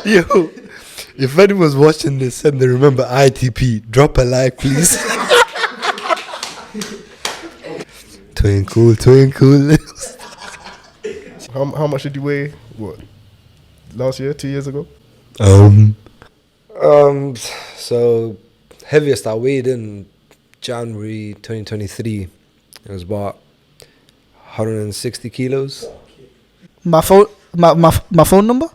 Yo, if anyone's watching this and they remember ITP, drop a like, please. Twinkle, twinkle. How much did you weigh? What? Last year? 2 years ago? So heaviest I weighed in January 2023. It was about 160 kilos. My phone number?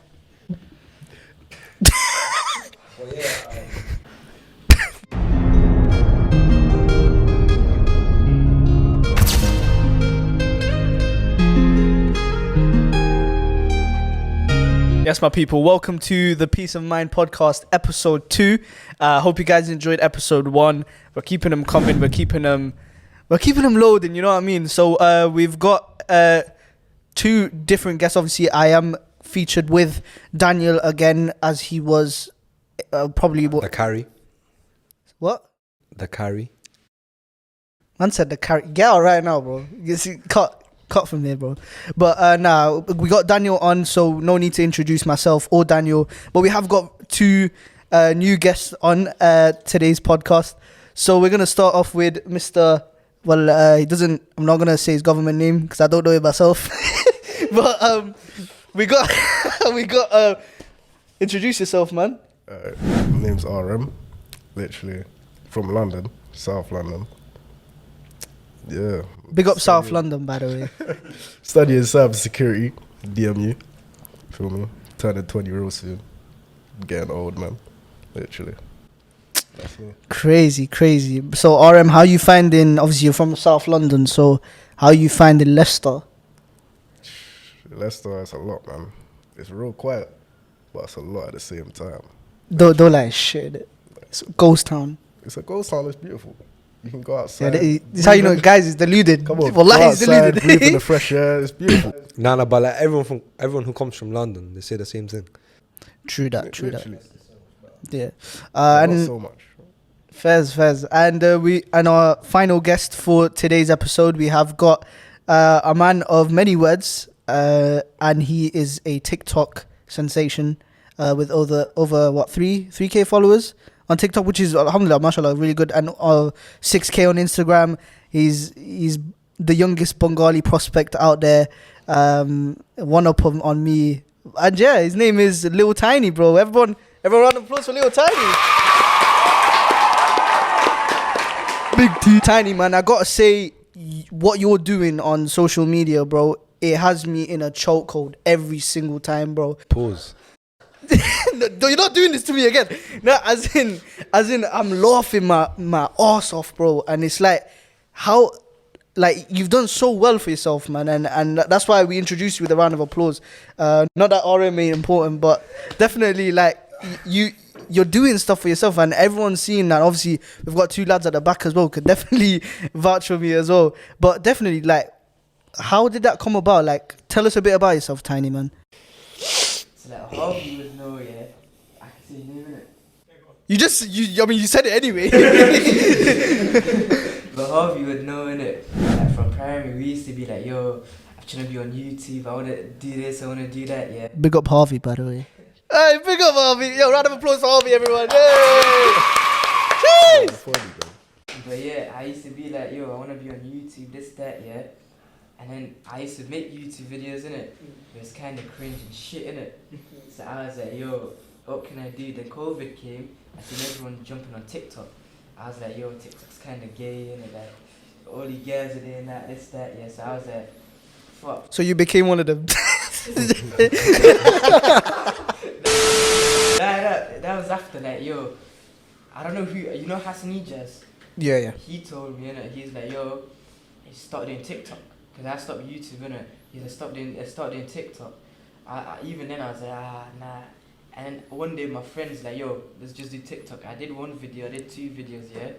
Yes, my people, welcome to the Peace of Mind Podcast, episode 2. Hope you guys enjoyed episode 1. We're keeping them coming, we're keeping them loading, you know what I mean? So we've got 2 different guests. Obviously, I am featured with Daniel again, as he was probably... The carry. What? The carry. Man said the carry. Get out right now, bro. You see, cut from there, bro. But nah, we got Daniel on, so no need to introduce myself or Daniel. But we have got 2 new guests on today's podcast. So we're gonna start off with Mr. Well, he doesn't. I'm not gonna say his government name because I don't know it myself. But we got introduce yourself, man. My name's RM, literally from London, South London. Yeah. Big up South London, by the way. Studying cybersecurity, DMU. Feel me? Turning 20 real soon. Getting old, man. Literally. That's me. Crazy. So RM, how you finding? Obviously, you're from South London, so how you finding Leicester? Leicester, it's a lot, man. It's real quiet, but it's a lot at the same time. Don't like shit. It's a ghost town. It's a ghost town. It's beautiful. You can go outside. Yeah, this how you know guys is deluded. Come on, Wallahi, go he's outside, deluded. breathe in the fresh air. It's beautiful. Nah, but like everyone who comes from London, they say the same thing. True that. Literally. Yeah. Not And so much. Fairs. And our final guest for today's episode, we have got a man of many words, and he is a TikTok sensation with over 3K followers on TikTok, which is alhamdulillah, mashallah, really good, and 6K on Instagram. He's the youngest Bengali prospect out there, one up on me, and yeah, his name is Little Tiny, bro. Everyone round of applause for Little Tiny. Big T Tiny, man. I gotta say, what you're doing on social media, bro, it has me in a chokehold every single time, bro. Pause. No, you're not doing this to me again. No, as in, I'm laughing my ass off, bro. And it's like, how, like, you've done so well for yourself, man. And that's why we introduced you with a round of applause. Not that RM ain't important, but definitely, like, you're doing stuff for yourself, and everyone's seeing that. Obviously, we've got 2 lads at the back as well, could definitely vouch for me as well. But definitely, like, how did that come about? Like, tell us a bit about yourself, Tiny, man. So like, how you would know, yeah, I can say your name, innit? You said it anyway. But how you would know, innit? Like from primary, we used to be like, yo, I'm trying to be on YouTube, I want to do this, I want to do that, yeah. Big up Harvey, by the way. Hey, big up Harvey. Yo, round of applause for Harvey, everyone. Hey! But yeah, I used to be like, yo, I want to be on YouTube, this, that, yeah. And then I used to make YouTube videos, innit? It was kind of cringe and shit, innit? So I was like, yo, what can I do? Then COVID came, I seen everyone jumping on TikTok. I was like, yo, TikTok's kind of gay, innit? Like, all the girls are doing that, this, that, yeah. So I was like, fuck. So you became one of them. That was after, like, yo, I don't know who, you know Hassan Ijaz? Yeah. He told me, innit? He's like, yo, he started doing TikTok. Because I stopped YouTube, innit? He's like, start doing TikTok. I even then I was like, nah. And then one day my friend's like, yo, let's just do TikTok. I did 1 video, I did 2 videos, yeah?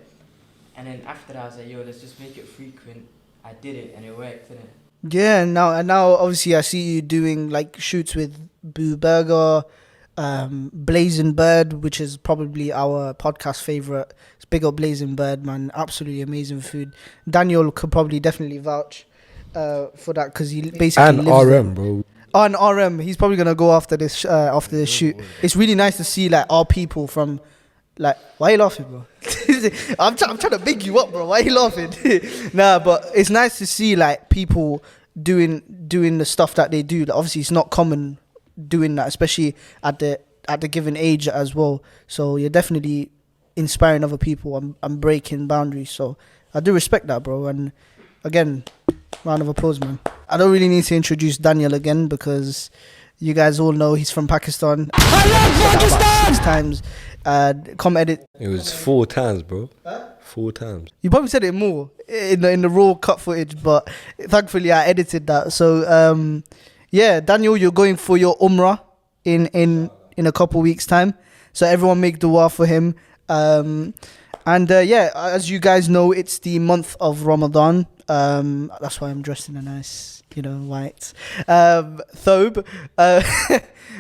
And then after that I was like, yo, let's just make it frequent. I did it and it worked, innit? Yeah, and now obviously I see you doing like shoots with Boo Burger, Blazing Bird, which is probably our podcast favorite. It's big up Blazing Bird, man. Absolutely amazing food. Daniel could probably definitely vouch for that because he basically and lives RM, bro. On RM, he's probably gonna go after this shoot. It's really nice to see like our people from, like, why are you laughing, bro? I'm trying to big you up, bro. Why are you laughing? Nah, but it's nice to see like people doing the stuff that they do. Like, obviously, it's not common doing that, especially at the given age as well. So you're definitely inspiring other people and breaking boundaries. So I do respect that, bro. And again, round of applause, man. I don't really need to introduce Daniel again because you guys all know he's from Pakistan. I love Pakistan! 6 times. Come edit. It was 4 times, bro. Huh? 4 times. You probably said it more in the raw cut footage, but thankfully I edited that. So yeah, Daniel, you're going for your Umrah in a couple weeks' time. So everyone make dua for him. Yeah, as you guys know, it's the month of Ramadan. That's why I'm dressed in a nice, white thobe.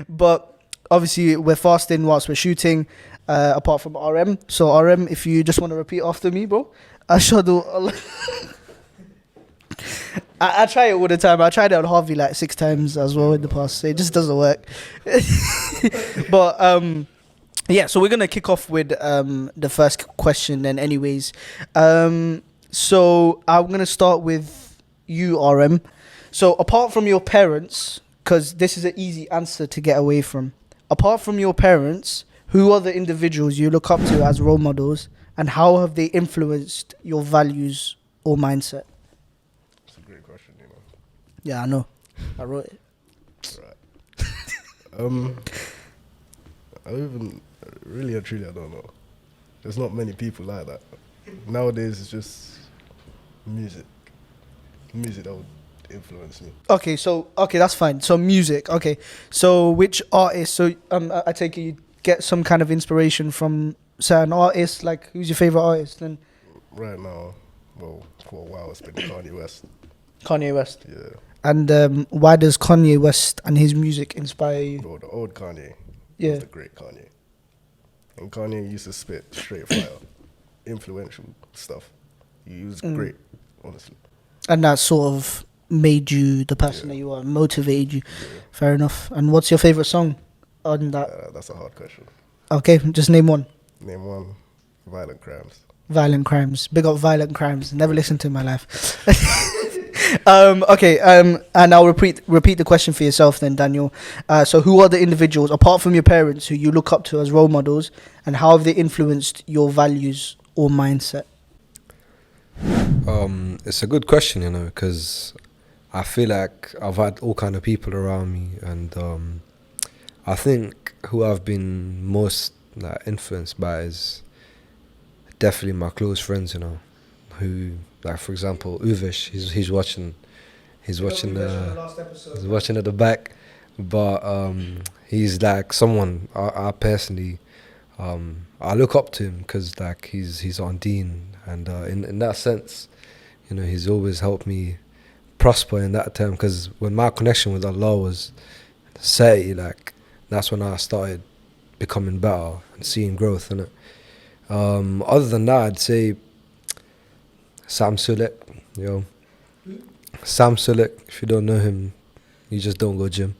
But obviously we're fasting whilst we're shooting, apart from RM. So RM, if you just want to repeat after me, bro. Ashhadu Allah. I try it all the time. I tried it on Harvey like 6 times as well in the past. So it just doesn't work. But yeah, so we're gonna kick off with the first question then anyways. So I'm gonna start with you, RM. So apart from your parents, because this is an easy answer to get away from, apart from your parents, who are the individuals you look up to as role models, and how have they influenced your values or mindset? That's a great question, Yeah, I know. I wrote it. Right. I even really and truly I don't know. There's not many people like that. Nowadays it's just music that would influence me. Okay, that's fine. So music. Okay, so which artist? So I take it you get some kind of inspiration from certain artists. Like, who's your favorite artist? Then right now, well, for a while it's been Kanye West. Kanye West. Yeah. And why does Kanye West and his music inspire you? Well, the old Kanye. Yeah. Was the great Kanye. And Kanye used to spit straight fire, influential stuff. He was great, honestly. And that sort of made you the person that you are, motivated you. Yeah. Fair enough. And what's your favorite song on that? That's a hard question. Okay, just name one. Name one. Violent Crimes. Violent Crimes. Big up Violent Crimes. Never listened to in my life. Okay, and I'll repeat the question for yourself then, Daniel. So who are the individuals, apart from your parents, who you look up to as role models, and how have they influenced your values or mindset? It's a good question, because I feel like I've had all kind of people around me, and I think who I've been most influenced by is definitely my close friends, who, like, for example, Uvesh, he's watching at the back, but he's like someone I personally I look up to him, because like he's on Dean, and in that sense, he's always helped me prosper in that term, because when my connection with Allah was set, like, that's when I started becoming better and seeing growth in it. Other than that, I'd say Sam Sulek, Sam Sulek. If you don't know him, you just don't go gym.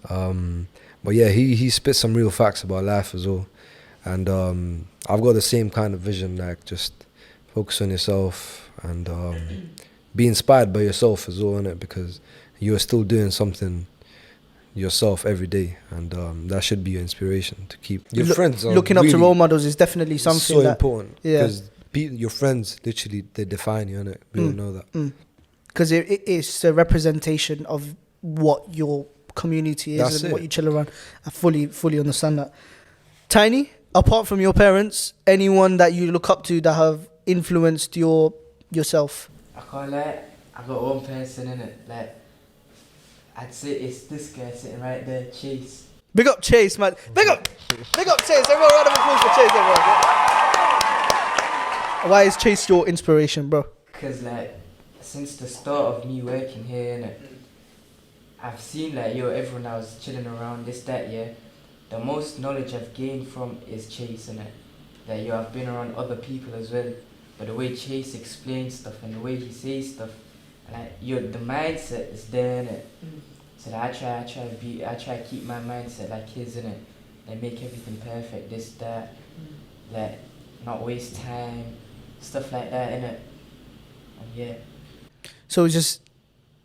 But yeah, he spits some real facts about life as well. And I've got the same kind of vision, like, just focus on yourself and be inspired by yourself as well, innit? Because you're still doing something yourself every day, and that should be your inspiration to keep your friends. Looking up to role models is definitely something so that, important. Because your friends literally, they define you, innit? We all know that. Because it is a representation of what your community is and what you chill around. I fully understand that. Tiny, apart from your parents, anyone that you look up to that have influenced yourself? I can't lie, I got one person in it. Like, I'd say it's this guy sitting right there, Chase. Big up Chase, man. Big up Chase. Everyone, round of applause for Chase, everyone. Why is Chase your inspiration, bro? Because, like, since the start of me working here, innit, I've seen, like, everyone I was chilling around, this, that, the most knowledge I've gained from is Chase, innit. Like, I've been around other people as well, but the way Chase explains stuff and the way he says stuff, like, the mindset is there, innit. So that I try to keep my mindset like his, innit? Like make everything perfect, this, that, like not waste time, stuff like that, innit? And yeah. So it's just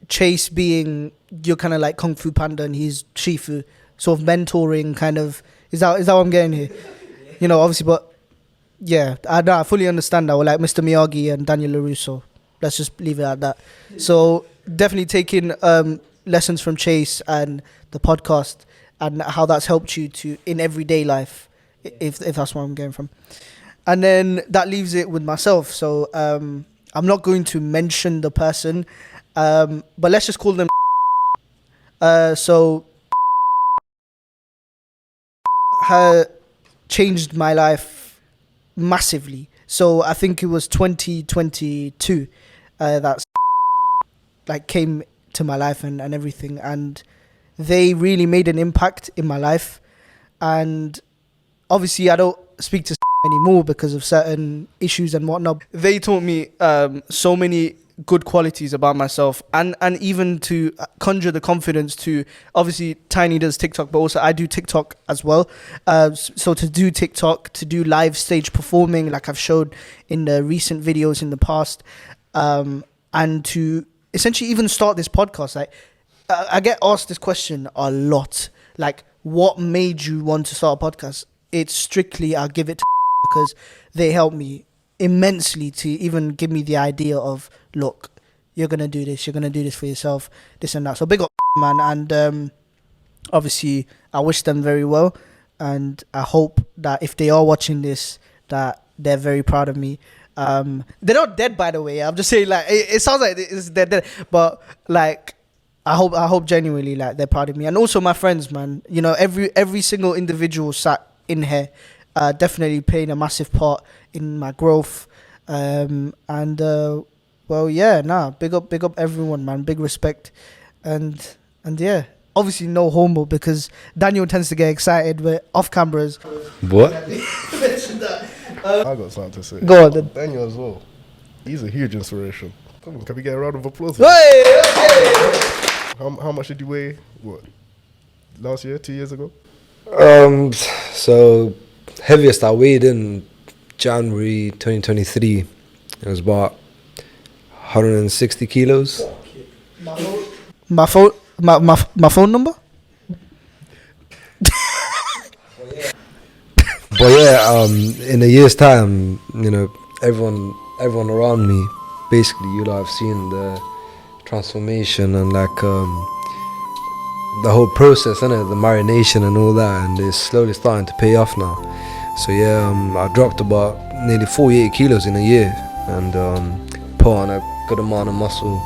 Chase being you're kind of like Kung Fu Panda and he's Shifu, sort of mentoring kind of. Is that what I'm getting here? You know, obviously, but yeah, I fully understand that. We're like Mr. Miyagi and Daniel LaRusso. Let's just leave it at that. So definitely taking lessons from Chase and the podcast and how that's helped you to in everyday life, if that's where I'm getting from. And then that leaves it with myself. So I'm not going to mention the person, but let's just call them. So her changed my life massively. So I think it was 2022 that like came to my life and everything, and they really made an impact in my life. And obviously I don't speak to anymore because of certain issues and whatnot. They taught me so many good qualities about myself, and even to conjure the confidence to, obviously Tiny does TikTok, but also I do TikTok as well. So to do TikTok, to do live stage performing like I've showed in the recent videos in the past, and to essentially even start this podcast. Like I get asked this question a lot, like what made you want to start a podcast? It's strictly I'll give it to because they helped me immensely to even give me the idea of, look, you're gonna do this for yourself, this and that. So big up, man. And obviously I wish them very well, and I hope that if they are watching this, that they're very proud of me. They're not dead, by the way. I'm just saying, like it sounds like they're dead, but like I hope genuinely like they're proud of me. And also my friends, man, you know, every single individual sat in here definitely playing a massive part in my growth. Well, yeah, big up everyone, man. Big respect. And yeah, obviously no homo, because Daniel tends to get excited with off cameras. What? I got something to say. Go on then. Daniel as well. He's a huge inspiration. Come on, can we get a round of applause? Hey, okay. How much did you weigh? What? Last year? 2 years ago? So heaviest I weighed in January 2023. It was about 160 kilos. My phone number? But yeah, in a year's time, you know, everyone around me, basically, you know, I've seen the transformation and like the whole process, innit? The marination and all that, and it's slowly starting to pay off now. So yeah, I dropped about nearly 48 kilos in a year, and put on a good amount of muscle.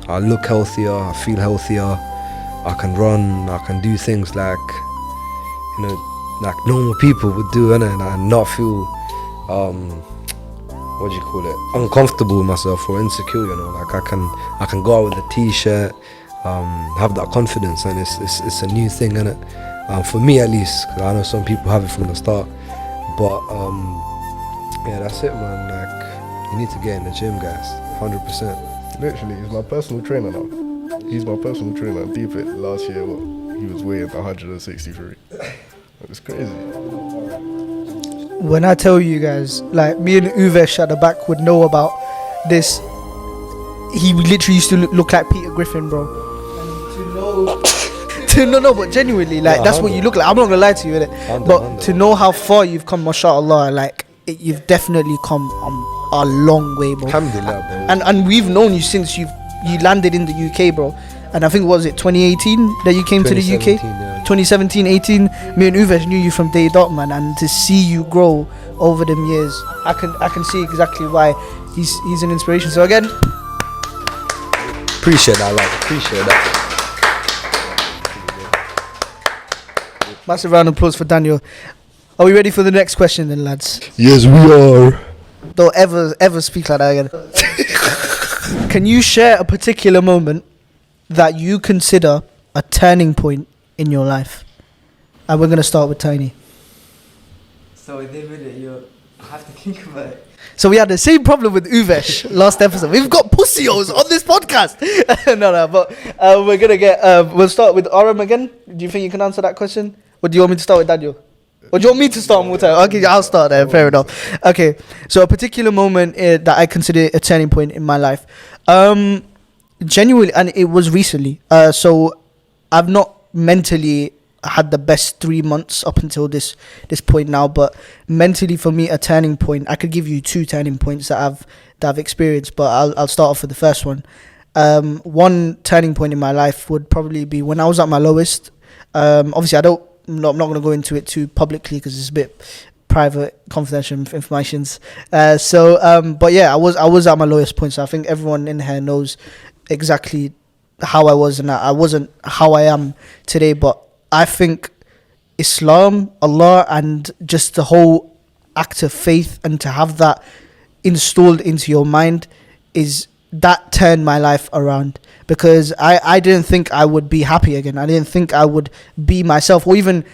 I look healthier, I feel healthier, I can run, I can do things like, you know, like normal people would do, innit? And not feel what do you call it, uncomfortable with myself or insecure, you know. Like I can go out with a t-shirt, have that confidence, and it's a new thing, innit? For me at least, 'cause I know some people have it from the start. But yeah, that's it, man. Like, you need to get in the gym, guys, 100%. Literally, he's my personal trainer now. He's my personal trainer. Deep it last year, he was weighing 163. It's crazy. When I tell you guys, like me and Uvesh at the back would know about this. He literally used to look like Peter Griffin, bro. And to know, no, but genuinely, like that's what you look like. I'm not gonna lie to you, innit? But to know how far you've come, mashallah, like you've definitely come a long way, bro. Alhamdulillah, bro. And we've known you since you landed in the UK, bro. And I think, was it 2018 that you came to the UK? Yeah. 2017, 18. Me and Uvesh knew you from day dot, man. And to see you grow over them years, I can see exactly why he's an inspiration. So again, Appreciate that, love. Appreciate that. massive round of applause for Daniel. Are we ready for the next question then, lads? Yes, we are. Don't ever speak like that again. Can you share a particular moment that you consider a turning point in your life? And we're going to start with Tiny. So with the minute, I have to think about it. So we had the same problem with Uvesh last episode. We've got pussios on this podcast. no, but we're gonna get. We'll start with Aram again. Do you think you can answer that question, or do you want me to start with Daniel? Or do you want me to start more time? Okay, I'll start there. Fair enough. Okay, so a particular moment that I consider a turning point in my life, genuinely, and it was recently. So I've not mentally had the best 3 months up until this point now, but mentally for me a turning point, I could give you 2 turning points that I've experienced, but I'll start off with the first one. One turning point in my life would probably be when I was at my lowest. Obviously I'm not going to go into it too publicly because it's a bit private, confidential informations. But yeah, I was at my lowest point, so I think everyone in here knows exactly how I was, and I wasn't how I am today, but I think Islam, Allah, and just the whole act of faith, and to have that installed into your mind, that turned my life around, because I didn't think I would be happy again. I didn't think I would be myself, or even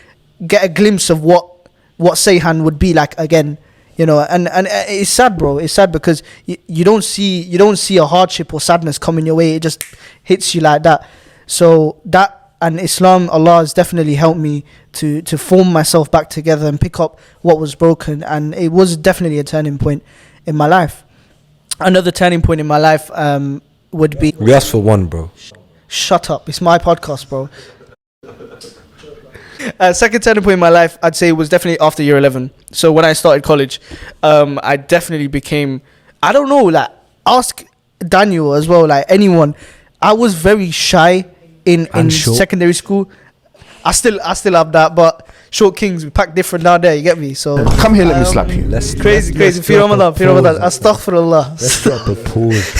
get a glimpse of what Seyhan would be like again. You know, and it's sad, bro. It's sad because you don't see a hardship or sadness coming your way. It just hits you like that. So that. And Islam, Allah has definitely helped me to form myself back together and pick up what was broken. And it was definitely a turning point in my life. Another turning point in my life would be... We asked for one, bro. Shut up. It's my podcast, bro. Second turning point in my life, I'd say, was definitely after year 11. So when I started college, I definitely became... I don't know, like, ask Daniel as well, like anyone. I was very shy in secondary school. I still have that, but short kings, we pack different down there, you get me? So come here, let me slap you. Crazy. Fi Ramadan. Astaghfirullah. Let's drop a pause.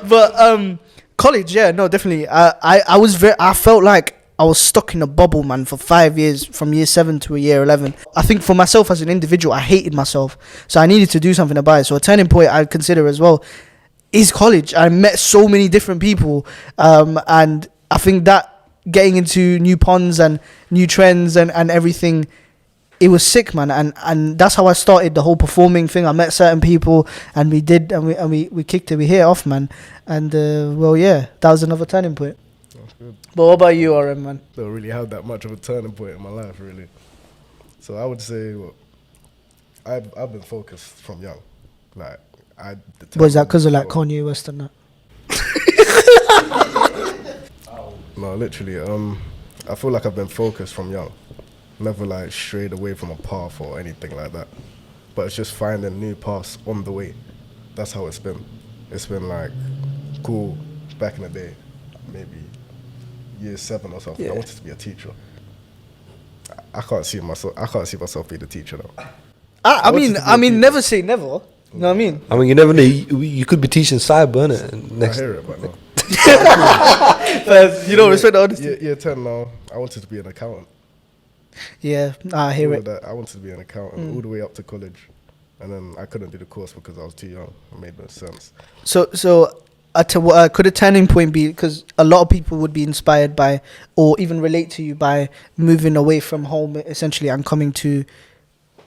But college, yeah, no, definitely. I felt like I was stuck in a bubble, man, for 5 years, from year 7 to year 11. I think for myself as an individual, I hated myself, so I needed to do something about it. So a turning point I'd consider as well is college. I met so many different people, and I think that getting into new ponds and new trends and everything, it was sick, man. And that's how I started the whole performing thing. I met certain people, and we kicked it. We hit it off, man. And well, yeah, that was another turning point. That's good. But what about you, RM, man? Don't really have that much of a turning point in my life, really. So I would say, I've been focused from young, like. Was that because of like Kanye West and that? No, literally. I feel like I've been focused from young, never like strayed away from a path or anything like that. But it's just finding new paths on the way. That's how it's been. It's been like cool back in the day, maybe year 7 or something. Yeah. I wanted to be a teacher. I can't see myself being a teacher though. I mean, never say never. You know what I mean? I mean, you never know. You could be teaching cyber, innit? Next. I hear it, but no. You don't respect the honesty. Year 10 now, I wanted to be an accountant. Yeah, I hear it. I wanted to be an accountant all the way up to college. And then I couldn't do the course because I was too young. It made no sense. So could a turning point be, because a lot of people would be inspired by, or even relate to you by moving away from home, essentially, and coming to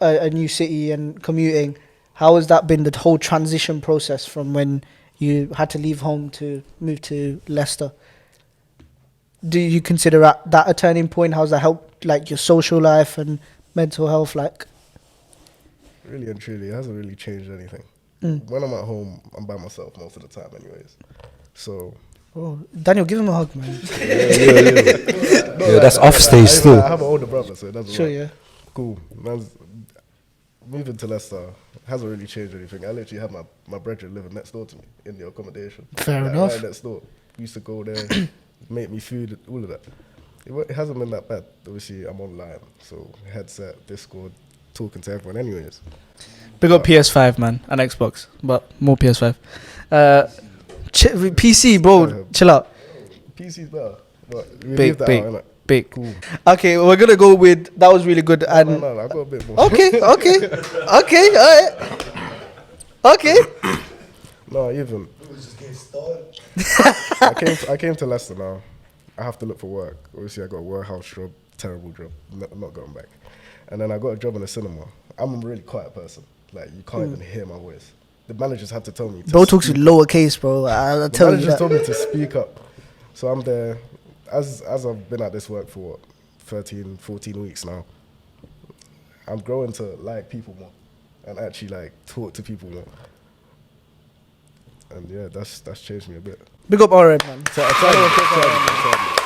a new city and commuting. How has that been, the whole transition process from when you had to leave home to move to Leicester? Do you consider that a turning point? How's that helped like your social life and mental health? Like, really and truly, it hasn't really changed anything. When I'm at home, I'm by myself most of the time anyways. So... Oh, Daniel, give him a hug, man. Yeah, that's off stage still. I have an older brother, so it doesn't Sure, work. yeah. Cool. Moving to Leicester hasn't really changed anything. I literally had my brethren living next door to me in the accommodation. Fair enough. Right next door. We used to go there, make me food, all of that. It hasn't been that bad. Obviously, I'm online, so headset, Discord, talking to everyone anyways. Big up PS5, man, and Xbox, but more PS5. PC, bro, chill out. PC's better, but we leave that out, innit? Big. Cool. Okay, we're gonna go with, that was really good. No, I got a bit more. Okay, alright. Okay. No, even. I came to Leicester now. I have to look for work. Obviously, I got a warehouse job, terrible job. I'm not going back. And then I got a job in a cinema. I'm a really quiet person. Like, you can't even hear my voice. The managers had to tell me. Bro talks in lowercase, bro. I'll The tell you managers that. told me to speak up. So I'm there. As I've been at this work for, what, 13, 14 weeks now, I'm growing to like people more and actually, like, talk to people more. And, yeah, that's changed me a bit. Big up RM, man. So I tried.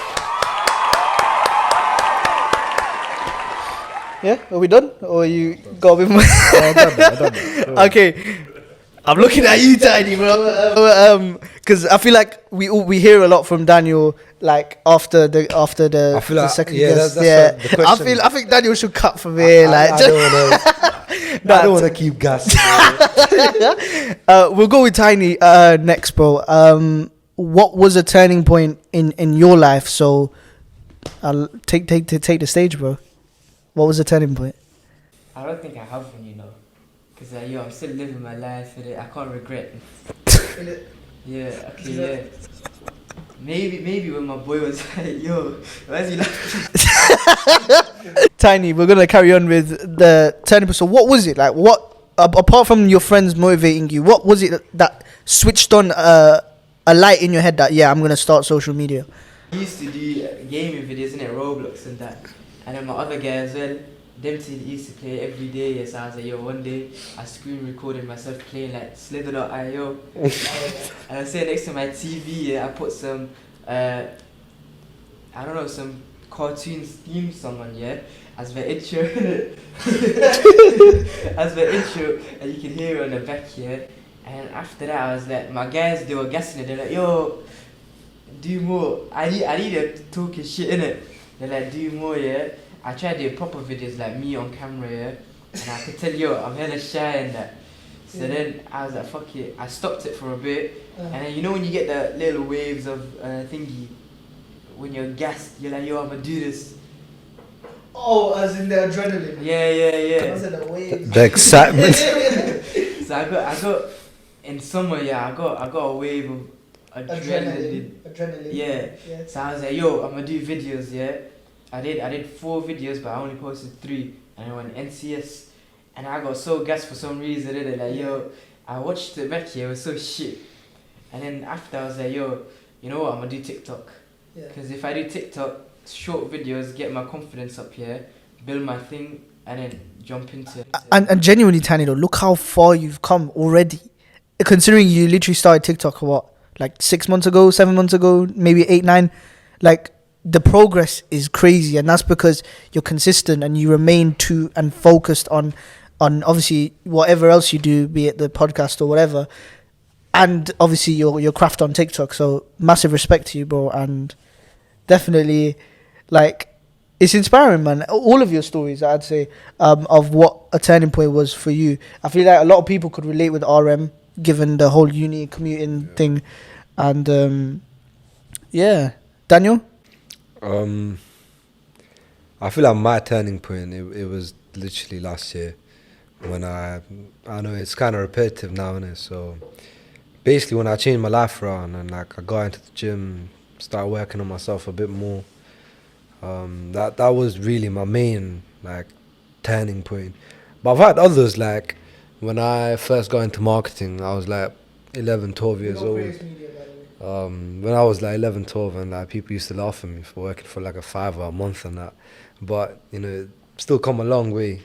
Yeah, are we done? Or you got a bit more? I done that. Okay, I'm looking at you, Tiny, bro. Because I feel like we hear a lot from Daniel, like after the I feel the like, second yeah, guest. that's what the question- I think Daniel should cut from here. I don't want to keep gassing. We'll go with Tiny next, bro. What was a turning point in your life? So, I'll take the stage, bro. What was the turning point? I don't think I have one, you know. Because, I'm still living my life with it. I can't regret. Yeah, okay, yeah. Maybe when my boy was like, yo, why is he laughing? Tiny, we're gonna carry on with the turning point. So, what was it like? What apart from your friends motivating you, what was it that switched on a light in your head that I'm gonna start social media? I used to do gaming videos, innit, Roblox and that. And then my other guy as well, them two used to play every day. Yes, I was like, yo, one day I screen recorded myself playing like Slither.io. And I sat next to my TV, I put some, I don't know, some cartoon theme song on, as the intro. As the intro, and you can hear it on the back, And after that, I was like, my guys, they were guessing it. They're like, yo, do more. I need to talk his shit, innit? They're like, do more, I tried doing proper videos like me on camera, and I could tell, yo, I'm hella shy and that. So then I was like, fuck it. I stopped it for a bit, and then you know when you get the little waves of thingy, when you're gassed, you're like, yo, I'm gonna do this. Oh, as in the adrenaline. Yeah. The excitement. So I got in summer, I got a wave of adrenaline. Yeah. So I was like, yo, I'm gonna do videos, I did 4 videos, but I only posted 3, and I went NCS, and I got so gassed for some reason. Like, yo, I watched it back here, it was so shit. And then after I was like, yo, you know what? I'm gonna do TikTok, because if I do TikTok, short videos, get my confidence up here, build my thing, and then jump into it. And genuinely, Tiny, though, look how far you've come already. Considering you literally started TikTok like 6 months ago, 7 months ago, maybe 8, 9, like. The progress is crazy, and that's because you're consistent and you remain true and focused on obviously whatever else you do, be it the podcast or whatever, and obviously your craft on TikTok. So massive respect to you, bro, and definitely like it's inspiring, man. All of your stories, I'd say, of what a turning point was for you. I feel like a lot of people could relate with RM, given the whole uni commuting thing, and Daniel. I feel like my turning point, it was literally last year when I know it's kind of repetitive now, innit? So basically when I changed my life around and like I got into the gym, started working on myself a bit more, that was really my main like turning point. But I've had others, like when I first got into marketing, I was like 11, 12 years old. When I was like 11, 12, and like people used to laugh at me for working for like a $5 a month and that, but you know, still come a long way.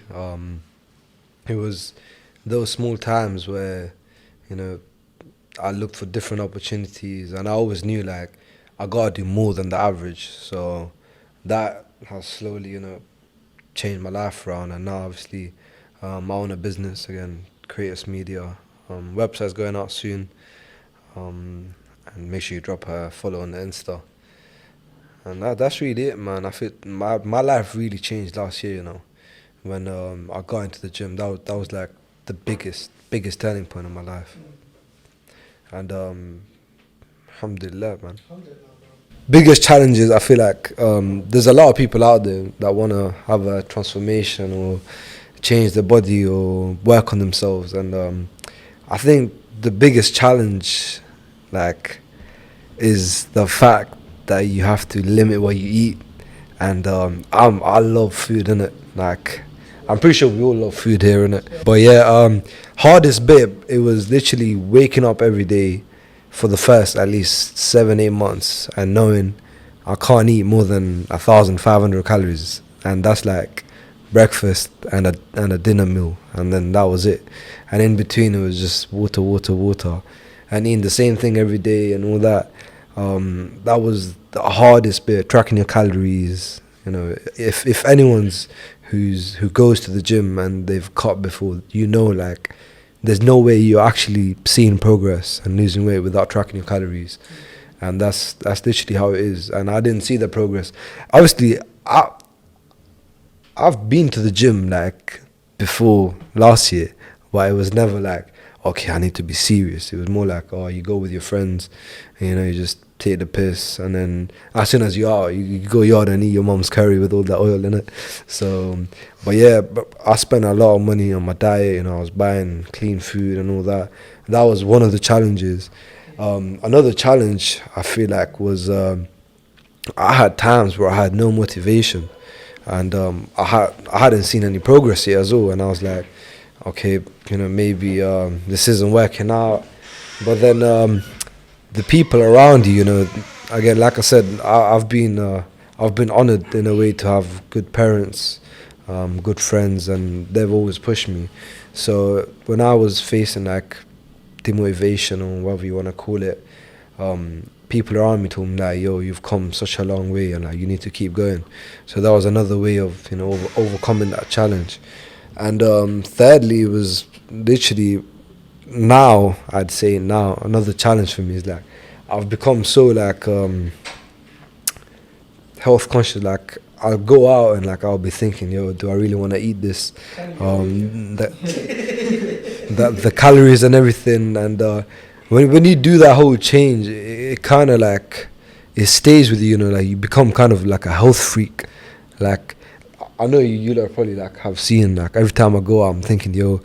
It was those small times where, you know, I looked for different opportunities, and I always knew like I gotta do more than the average. So that has slowly, you know, changed my life around, and now obviously I own a business again, Creators Media. Website's going out soon. And make sure you drop a follow on the Insta. And that's really it, man. I feel my life really changed last year, you know, when I got into the gym. That was like the biggest turning point in my life. And alhamdulillah, man. Biggest challenges, I feel like there's a lot of people out there that want to have a transformation or change their body or work on themselves. And I think the biggest challenge is the fact that you have to limit what you eat and I love food, innit? Like, I'm pretty sure we all love food here, innit? But yeah, hardest bit, it was literally waking up every day for the first at least 7-8 months and knowing I can't eat more than 1,500 calories, and that's like breakfast and a dinner meal, and then that was it. And in between it was just water, and eating the same thing every day and all that. That was the hardest bit, tracking your calories. You know, if anyone's who goes to the gym and they've cut before, you know, like, there's no way you're actually seeing progress and losing weight without tracking your calories. And that's literally how it is. And I didn't see the progress. Obviously, I've been to the gym like before last year, but it was never like, okay, I need to be serious. It was more like, oh, you go with your friends, and, you know, you just take the piss, and then as soon as you go yard and eat your mum's curry with all that oil in it. So, but yeah, I spent a lot of money on my diet. You know, I was buying clean food and all that. That was one of the challenges. Another challenge I feel like was I had times where I had no motivation, and I hadn't seen any progress yet as well, and I was like, okay, you know, maybe this isn't working out. But then the people around you, you know, again, like I said, I've been honoured in a way to have good parents, good friends, and they've always pushed me. So when I was facing like demotivation or whatever you want to call it, people around me told me like, yo, you've come such a long way, and like, you need to keep going. So that was another way of, you know, overcoming that challenge. And thirdly, it was literally now, I'd say now, another challenge for me is like, I've become so like health conscious. Like, I'll go out and like, I'll be thinking, yo, do I really want to eat this? The calories and everything. And when you do that whole change, it kind of like, it stays with you, you know, like you become kind of like a health freak. Like, I know you lot probably like have seen, like, every time I go out, I'm thinking, yo,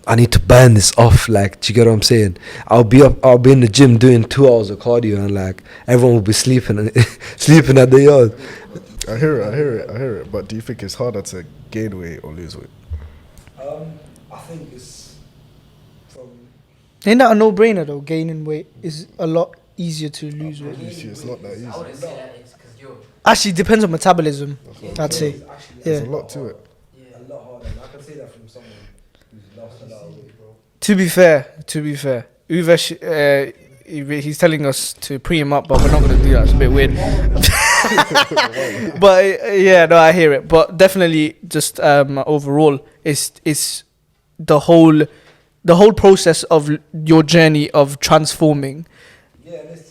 I need to burn this off. Like, do you get what I'm saying? I'll be in the gym doing 2 hours of cardio, and like everyone will be sleeping sleeping at the yard. I hear it. But do you think it's harder to gain weight or lose weight? I think it's from. Ain't that a no-brainer though? Gaining weight is a lot easier to lose weight. It's not that easy. I wouldn't say that it's because you're. Actually, depends on metabolism. I'd say. There's Yeah. a lot to it. A lot harder. I can say that from someone who's lost a lot of weight, bro. To be fair, Uwe, he's telling us to pre him up, but we're not going to do that. It's a bit weird. But yeah, no, I hear it. But definitely, just overall, it's the whole process of your journey of transforming.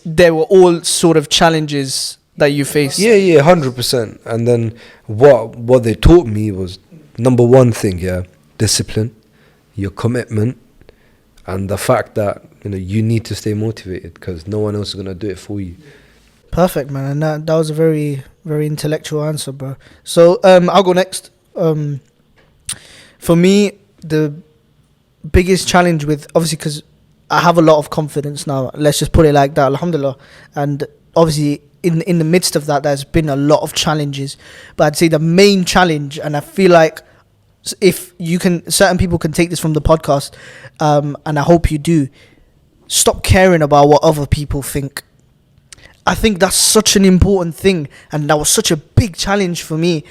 There were all sort of challenges that you faced. Yeah, 100%. And then what they taught me was, number one thing, discipline, your commitment, and the fact that, you know, you need to stay motivated because no one else is gonna do it for you. Perfect, man. And that was a very, very intellectual answer, bro. So I'll go next. For me, the biggest challenge with, obviously, because I have a lot of confidence now, let's just put it like that, alhamdulillah. And obviously, in the midst of that, there's been a lot of challenges. But I'd say the main challenge, and I feel like if you can, certain people can take this from the podcast, and I hope you do, stop caring about what other people think. I think that's such an important thing, and that was such a big challenge for me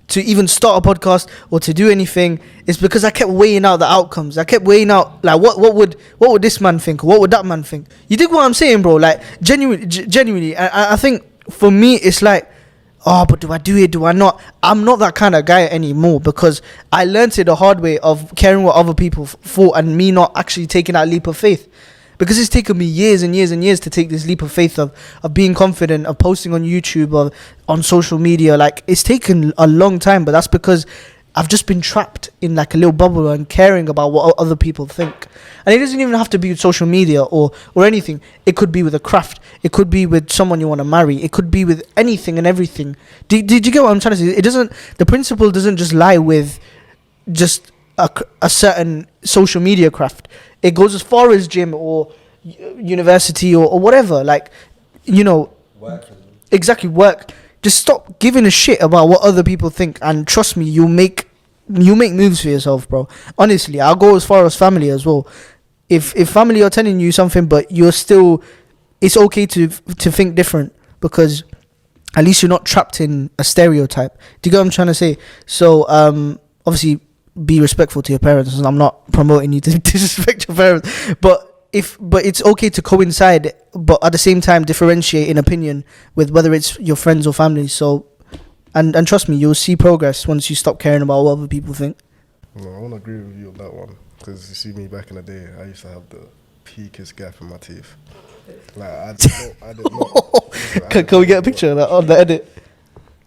to even start a podcast or to do anything. It's because I kept weighing out the outcomes. I kept weighing out like what would this man think, or what would that man think. You dig what I'm saying, bro? Like genuinely, I think for me it's like, oh, but do I do it? Do I not? I'm not that kind of guy anymore, because I learned it the hard way of caring what other people thought and me not actually taking that leap of faith. Because it's taken me years and years and years to take this leap of faith of being confident, of posting on YouTube, or on social media. Like, it's taken a long time, but that's because I've just been trapped in like a little bubble and caring about what other people think. And it doesn't even have to be with social media or anything. It could be with a craft. It could be with someone you want to marry. It could be with anything and everything. Did you get what I'm trying to say? The principle doesn't just lie with just a certain social media craft. It goes as far as gym or university or whatever. Like, you know, Work. exactly, work. just stop giving a shit about what other people think, and trust me, you make moves for yourself, bro. Honestly, I'll go as far as family as well. If family are telling you something, but you're still, it's okay to think different, because at least you're not trapped in a stereotype. Do you get what I'm trying to say? So obviously be respectful to your parents, and I'm not promoting you to disrespect your parents, but it's okay to coincide, but at the same time differentiate in opinion with whether it's your friends or family. So and trust me, you'll see progress once you stop caring about what other people think. No, I want to agree with you on that one, because you see me back in the day, I used to have the peakest gap in my teeth. Like I did not. Can we get a picture of that on the edit?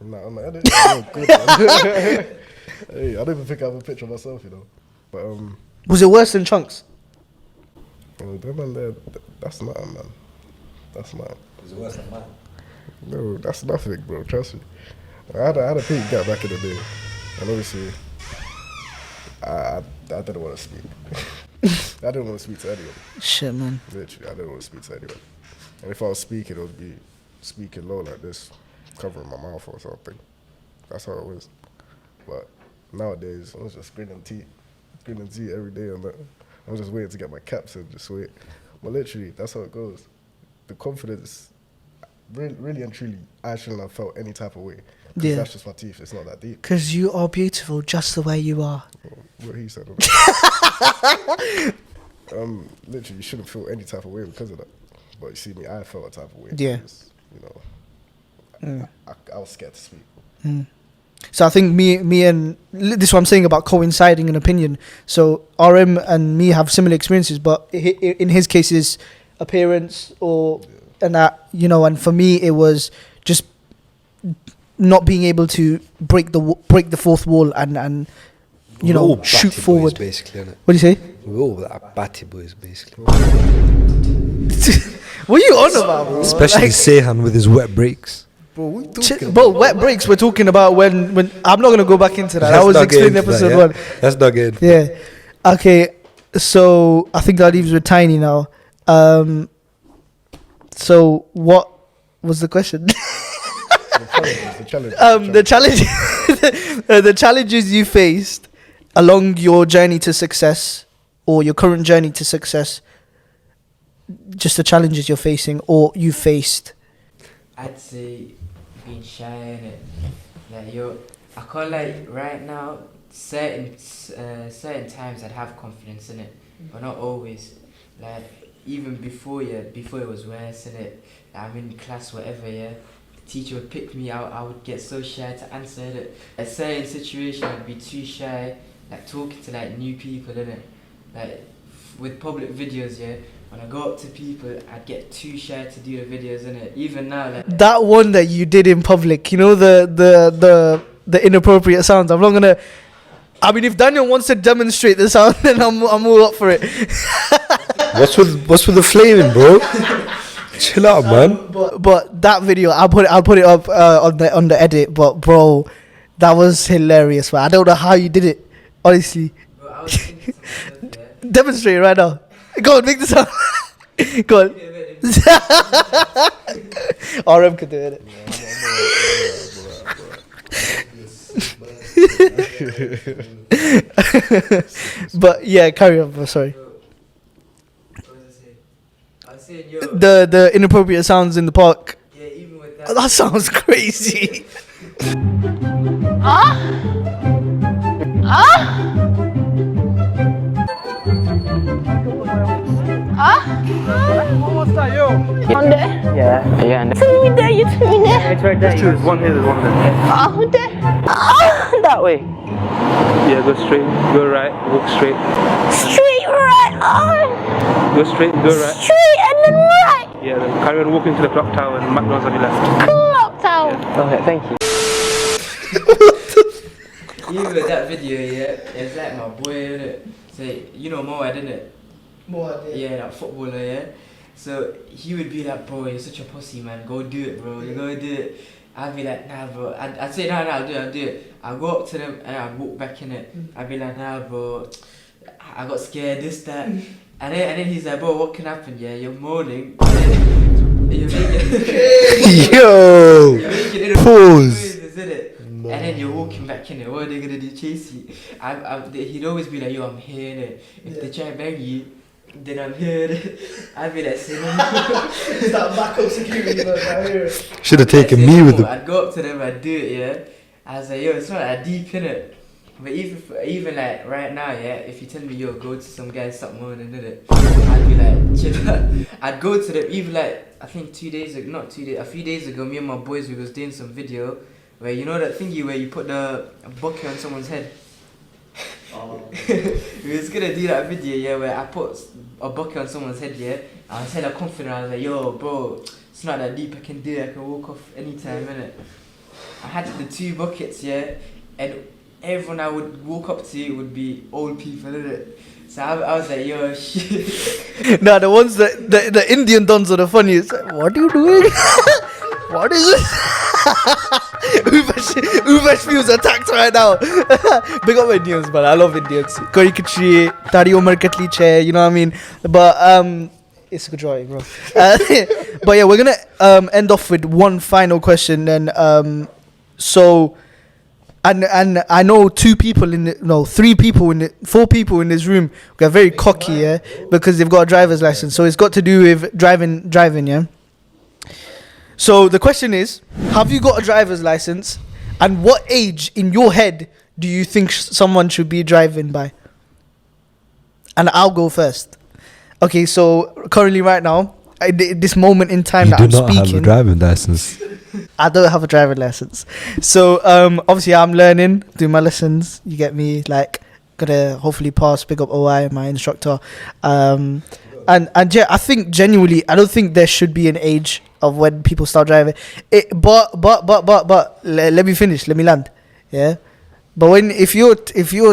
Nah, on the edit. Oh, good, man. Hey, I don't even think I have a picture of myself, you know. But Was it worse than Chunks? Them man there, that's nothing, man. That's nothing. Is it worse than mine? No, that's nothing, bro. Trust me. I had a peak gap back in the day, and obviously, I didn't want to speak. I didn't want to speak to anyone. Shit, man. Literally, I didn't want to speak to anyone. And if I was speaking, it would be speaking low like this, covering my mouth or something. That's how it was. But nowadays, I was just grinning teeth every day, and I'm just waiting to get my caps and just wait. But literally, that's how it goes. The confidence, really and truly, I shouldn't have felt any type of way. Yeah. That's just my teeth. It's not that deep. Because you are beautiful just the way you are. What he said. Literally, you shouldn't feel any type of way because of that. But you see me, I felt a type of way. Yeah. Because, you know, I was scared to speak. Mm. So I think me and this is what I'm saying about coinciding in opinion. So RM and me have similar experiences, but in his case is appearance and that, you know, and for me it was just not being able to break the fourth wall and you know, shoot forward. Boys, basically, innit? What do you say? We're all like batty boys, basically. What are you on about, bro? Especially Sehan with his wet breaks. Bro, what are you talking Bro, wet breaks. We're talking about when I'm not gonna go back into that. I was explaining episode 1. That's not good. Yeah. Okay. So I think that leaves with Tiny now. So what was the question? The challenge. The challenges you faced along your journey to success, or your current journey to success. Just the challenges you're facing or you faced. I'd say being shy in it. Like I can't, like right now. Certain times I'd have confidence in it, but not always. Like even before it was worse in it. I'm in class, whatever. The teacher would pick me out. I would get so shy to answer it. A certain situation, I'd be too shy, like talking to like new people in it. Like with public videos, when I go up to people, I'd get too shy to do the videos in it. Even now, like that one that you did in public, you know, the inappropriate sounds. I'm not gonna. I mean, if Daniel wants to demonstrate the sound, then I'm all up for it. What's with the flaming, bro? Chill out, man. But that video, I'll put it up on the edit. But bro, that was hilarious, man. I don't know how you did it, honestly. bro, I was thinking to myself, Demonstrate right now. Go on, make the sound. Go on. RM could do it. But yeah, carry on, bro, sorry. What was I saying? I was saying, The inappropriate sounds in the park. yeah, even with that. That sounds crazy. On there? Yeah. Turn me there, you turn me there. It's right there. There's one here, there's one there. Oh, there. Oh, that way. Yeah, go straight, go right, walk straight. Straight right. Oh, Go straight, go right. straight and then right. Yeah, then carry on walking to the clock tower and McDonald's on your left. Clock tower. Okay, thank you. Even with that video, it's like my boy, innit? So, you know Moad, innit? Yeah, that footballer, So he would be like, bro, you're such a pussy, man. Go do it, bro. You go do it. I'd be like, nah, bro. I'd say, nah, I'll do it. I'd go up to them and I'd walk back in it. I'd be like, nah, bro. I got scared, this, that. And then he's like, bro, what can happen? Yeah, you're moaning. And then you're making Yo, you're making it pause. isn't it? And then you're walking back in it. What are they gonna do? Chase you? He'd always be like, yo, I'm here. Innit? If they try and bang you, then I'm here. Innit? I'd be like, It's that backup security, man. I hear it. Should have taken me with him. I'd go up to them, I'd do it, yeah. I was like, yo, it's not that deep, innit? But even like right now, yeah, if you tell me, yo, go to some guys, something more than it, I'd be like, chill out. I'd go to them, even like, I think 2 days ago, not 2 days, a few days ago, me and my boys, we was doing some video where, you know that thingy where you put the bucket on someone's head? We was gonna do that video, yeah, where I put a bucket on someone's head, yeah. I was hella confident, I was like, yo, bro, it's not that deep, I can do it, I can walk off anytime, innit? I had the 2 buckets, yeah, and everyone I would walk up to would be old people, innit? So I was like, yo, shit. Nah, the ones that the Indian dons are the funniest. What are you doing? What is it? Uvesh feels attacked right now. Big up Indians, man. I love Indians. Kari Kachri, Tari Omar Katli Che, you know what I mean? But it's a good drawing, bro. But yeah, we're gonna end off with one final question then. So and I know 2 people three people 4 people in this room who are very cocky, yeah, because they've got a driver's license. So it's got to do with driving, yeah. So the question is, have you got a driver's license, and what age in your head do you think someone should be driving by? And I'll go first. Okay, so currently right now, this moment in time You that do I'm not speaking, have a driving license. I don't have a driving license. So obviously I'm learning, doing my lessons. You get me? Like, gonna hopefully pass. Big up OI, my instructor. And yeah, I think genuinely, I don't think there should be an age of when people start driving. But let me finish. Let me land. Yeah. But if you're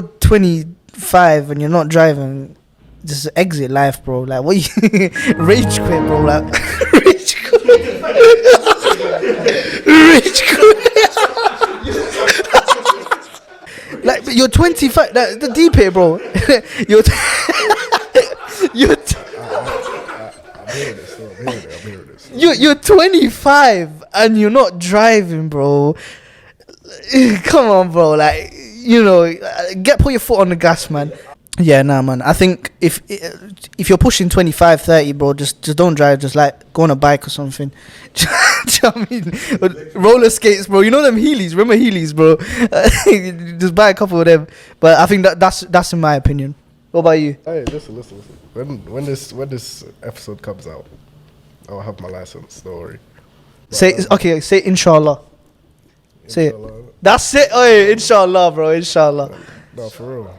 25 and you're not driving, just exit life, bro. Like, what you rage quit, bro. Like, rage quit. Rage quit. Like, you're 25. The deep here, bro. You're. You're 25 and you're not driving, bro. Come on, bro. Like, you know, put your foot on the gas, man. Yeah, nah, man. I think if you're pushing 25, 30, bro, just don't drive. Just like go on a bike or something. Do you know what I mean? Roller skates, bro. You know them Heelys? Remember Heelys, bro? Just buy a couple of them. But I think that's in my opinion. What about you? Hey, listen. When this episode comes out, I'll have my license. Don't worry. Say inshallah. Say it. Inshallah. That's it. Oh, inshallah, bro. Inshallah. No, for real.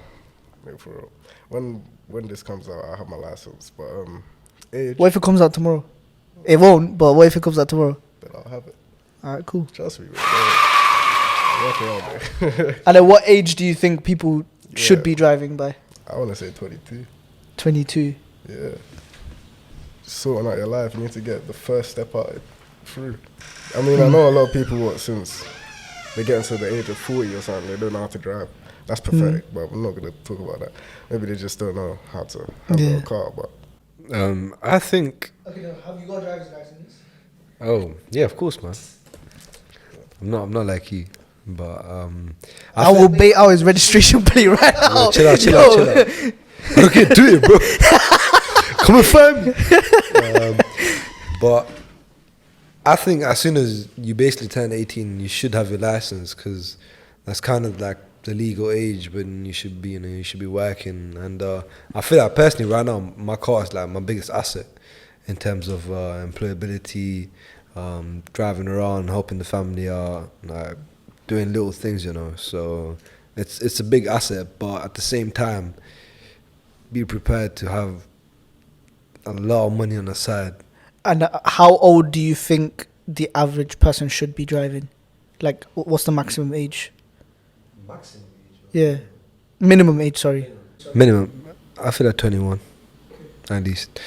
Like, for real. When this comes out, I'll have my license. But age, What if it comes out tomorrow? It won't. But what if it comes out tomorrow? then I'll have it. All right, cool. Trust me, bro. I'm working on it. And at what age do you think people should be driving by? I want to say 22. 22. Yeah. Sorting out your life, you need to get the first step out through. I mean, I know a lot of people, since they get into the age of 40 or something, they don't know how to drive. That's pathetic, but we're not going to talk about that. Maybe they just don't know how to handle a car, but... I think... Okay, now, have you got a driver's license? Oh, yeah, of course, man. I'm not like you, but... I will bait out his registration plate right now. Chill out. Okay, do it, bro. Come and find me. But I think as soon as you basically turn 18, you should have your license, because that's kind of like the legal age when you should be, you should be working. And I feel like personally right now, my car is like my biggest asset in terms of employability, driving around, helping the family out, like doing little things, So it's a big asset, but at the same time, be prepared to have a lot of money on the side. And how old do you think the average person should be driving? Like, what's the maximum age? Maximum age? Yeah. Minimum age, sorry. Minimum, I feel like 21, at least.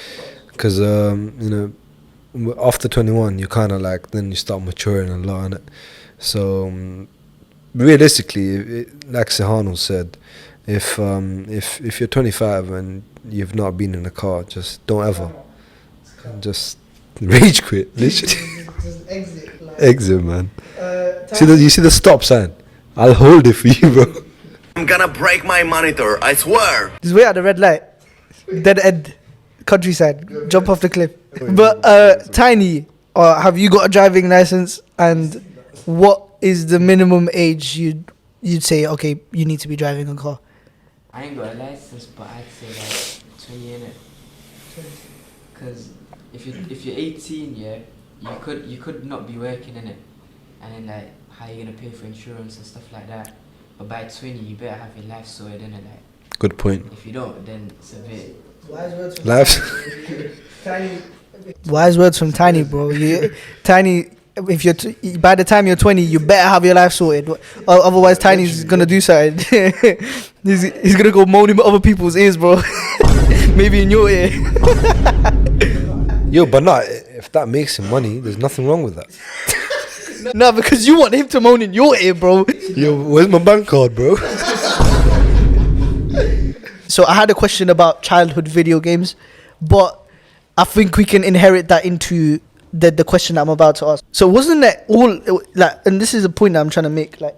Because, after 21, you kind of like, then you start maturing a lot on it. So, realistically, like Sehano said, if you're 25 and you've not been in a car, just don't ever. Just Rage quit, literally. Just exit. Like, Exit, man. Tiny- You see the stop sign? I'll hold it for you, bro. I'm gonna break my monitor, I swear. Just wait at the red light. Dead end. Countryside. Jump off the cliff. But Tiny, have you got a driving license? And what is the minimum age you'd say, okay, you need to be driving a car? I ain't got a license, but I'd say like 20 in it. Because if you're 18, yeah, you could not be working in it, and then like how you gonna pay for insurance and stuff like that. But by 20, you better have your life sorted in it. Like Good point. if you don't, then it's a bit. Wise words from Tiny, bro. Tiny, if you're by the time you're 20, you better have your life sorted. Otherwise, Tiny's gonna do something. he's gonna go moaning in other people's ears, bro. Maybe in your ear. Yo, but not if that makes him money. There's nothing wrong with that. No, because you want him to moan in your ear, bro. Yo, where's my bank card, bro? So I had a question about childhood video games, but I think we can inherit that into the question I'm about to ask. So wasn't that all like? And this is a point that I'm trying to make. Like,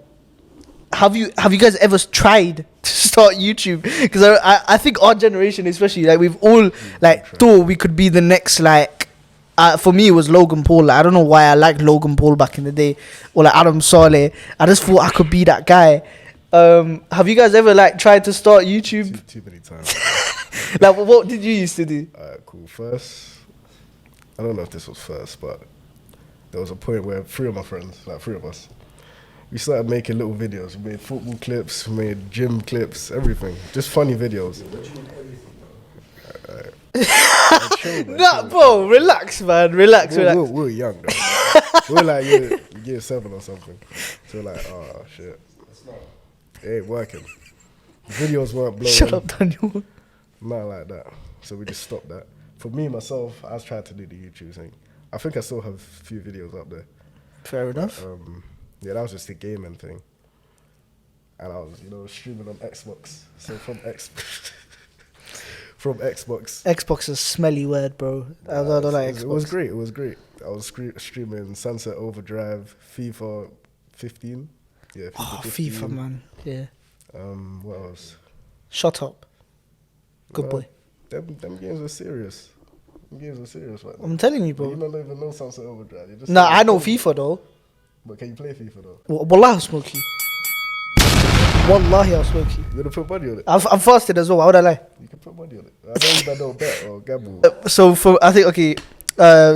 have you guys ever tried to start YouTube? Because I think our generation, especially, like we've all like thought we could be the next like. For me, it was Logan Paul. Like, I don't know why I liked Logan Paul back in the day, or like Adam Saleh. I just thought I could be that guy. Have you guys ever like tried to start YouTube? Too many times. Like, what did you used to do? Alright, cool. First, I don't know if this was first, but there was a point where three of us, we started making little videos. We made football clips, we made gym clips, everything. Just funny videos. Nah, bro, relax, man. Relax. We were young, though. We were like year 7 or something. So we're like, oh, shit. It ain't working. Videos weren't blowing. Shut up, Daniel. Not like that. So we just stopped that. For me, myself, I was trying to do the YouTube thing. I think I still have a few videos up there. Fair enough. Yeah, that was just a gaming thing. And I was, streaming on Xbox. So from Xbox. Xbox is a smelly word, bro. I don't like Xbox. It was great. It was great. I was streaming Sunset Overdrive, FIFA 15. Yeah, FIFA 15. FIFA, man. Yeah. What else? Shut up. Good boy. Them games were serious. Right? I'm telling you, But you bro. don't even know Sunset Overdrive. You're just Nah, I know FIFA though. But can you play FIFA though? Wallahi, I'll smoke you. Wallahi, I'll smoke you. You're gonna put money on it. I'm fasted as well. Why would I lie? You can put money on it. I know you don't bet or gamble. So I think okay.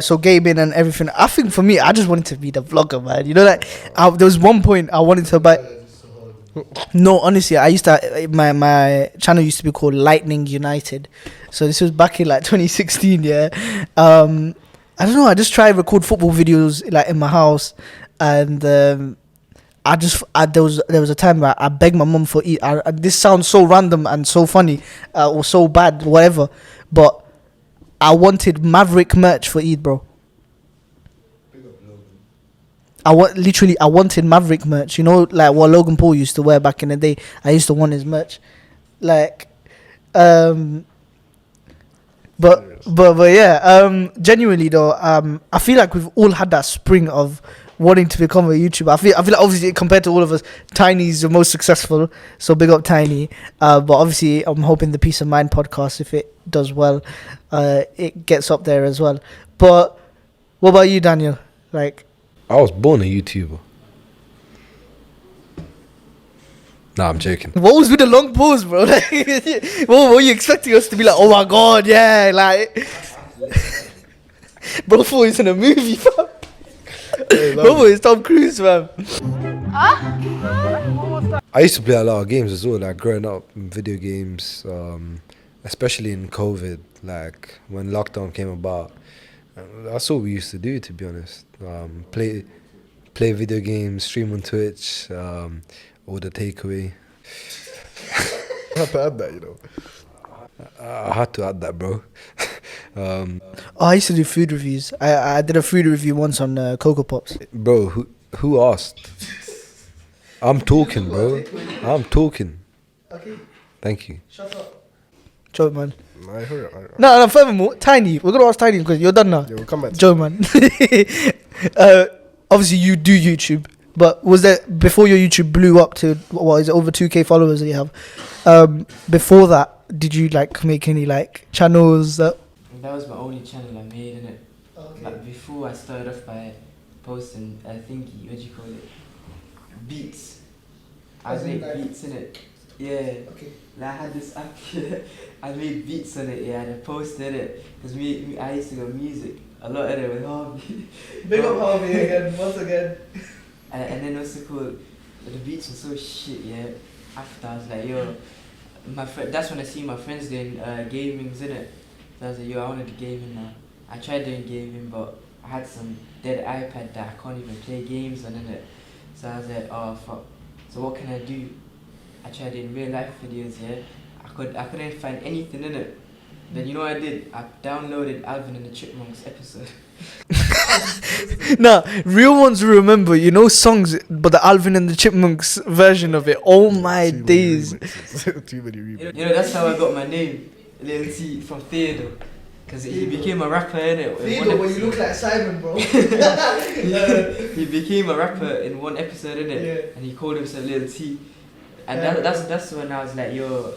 So gaming and everything. I think for me, I just wanted to be the vlogger, man. You know, like there was one point I wanted to buy. No, honestly, I used to my channel used to be called Lightning United. So this was back in like 2016. Yeah. I don't know. I just tried to record football videos like in my house, and there was a time where I begged my mum for Eid. This sounds so random and so funny, or so bad, whatever, but I wanted Maverick merch for Eid, bro. I wanted Maverick merch. You know, like what Logan Paul used to wear back in the day. I used to want his merch, like, but yeah. Genuinely though, I feel like we've all had that spring of wanting to become a YouTuber. I feel like obviously compared to all of us, Tiny's the most successful. So big up Tiny. But obviously, I'm hoping the Peace of Mind podcast, if it does well, it gets up there as well. But what about you, Daniel? Like, I was born a YouTuber. Nah, I'm joking. what was with the long pause, bro? Like, what were you expecting us to be like? Oh my god, yeah, like, bro, thought he's in a movie, fam. Bro, it's Tom Cruise, fam. I used to play a lot of games as well, like growing up, video games, especially in COVID, like when lockdown came about. That's all we used to do, to be honest. Play video games, stream on Twitch, order takeaway. I had to add that, I had to add that, bro. I used to do food reviews. I did a food review once on Cocoa Pops. Bro, who asked? I'm talking, bro. I'm talking. Okay, Thank you. shut up. Joke, man. Nah, hurry up. No, furthermore, Tiny. We're going to ask Tiny because you're done now. Yeah, we'll come back to Joe, man. Obviously, you do YouTube, but was there before your YouTube blew up to what is it, over 2K followers that you have? Before that, did you like make any like channels that? That was my only channel I made, innit? Okay. But before I started off by posting, I think, what do you call it? Beats. I As in, made like- beats in it. Yeah. Okay. Like I had this app here. I made beats on it, yeah, and I posted it. Because I used to go music a lot of it with Harvey. Big up Harvey again, once again. And then what's it called? The beats were so shit, yeah. After I was like, yo, that's when I see my friends doing gamings, innit? So I was like, yo, I want to do gaming now. I tried doing gaming, but I had some dead iPad that I can't even play games on, innit? So I was like, oh fuck. So what can I do? I tried doing real life videos, yeah. I couldn't find anything in it. Then you know what I did? I downloaded Alvin and the Chipmunks episode. Nah, real ones remember, you know, songs, but the Alvin and the Chipmunks version of it. Oh my Too many days. remixes. Too many remixes. You know, that's how I got my name, Lil T, from Theodore. Because he became a rapper, innit? like Simon, bro. He became a rapper in one episode, innit? Yeah. And he called himself Lil T. And Yeah. that's when I was like, yo,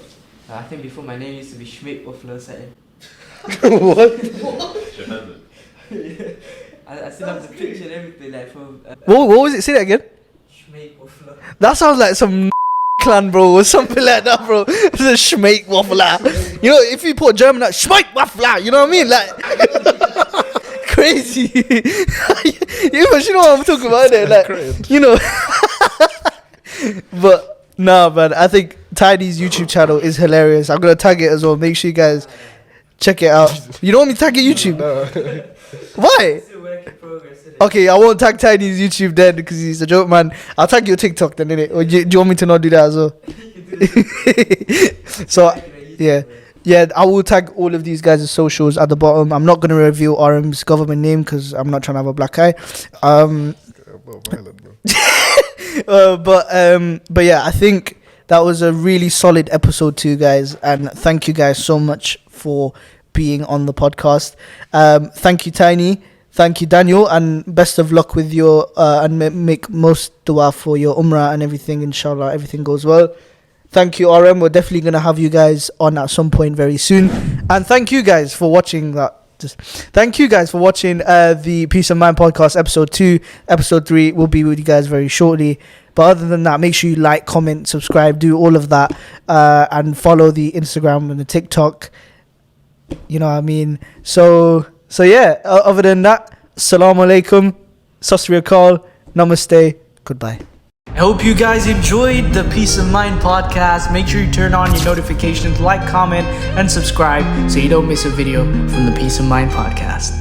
I think before my name used to be Schmick or Flo something. What? Yeah. I still have the picture and everything, like from What was it? Say that again. Schmick or Flo. That sounds like some clan, bro, or something like that, bro. It's a Schmeik Waffler. You know, if you put German, like Schmeik Waffler, you know what I mean? Like, crazy. You know what I'm talking about, there? Like, you know. But, nah, man, I think Tiny's YouTube channel is hilarious. I'm going to tag it as well. Make sure you guys check it out. You don't want me to tag your YouTube? Why? Still work in progress, innit? Okay, I won't tag Tiny's YouTube then because he's a joke, man. I'll tag your TikTok then, innit? Or do you want me to not do that as well? So, yeah, I will tag all of these guys' socials at the bottom. I'm not going to reveal RM's government name because I'm not trying to have a black eye. Well, violent, bro. But yeah, I think that was a really solid episode too, guys. And thank you guys so much for being on the podcast. Thank you, Tiny. Thank you, Daniel, and best of luck with your and make most dua for your umrah and everything. Inshallah, everything goes well. Thank you, RM. We're definitely gonna have you guys on at some point very soon. And thank you guys for watching that. Thank you guys for watching the Peace of Mind podcast episode 2. Episode 3 will be with you guys very shortly. But other than that, make sure you like, comment, subscribe, do all of that, and follow the Instagram and the TikTok. You know what I mean? So yeah, other than that, Assalamu alaikum, Sas Sri Akal, Namaste, goodbye. I hope you guys enjoyed the Peace of Mind podcast. Make sure you turn on your notifications, like, comment, and subscribe so you don't miss a video from the Peace of Mind podcast.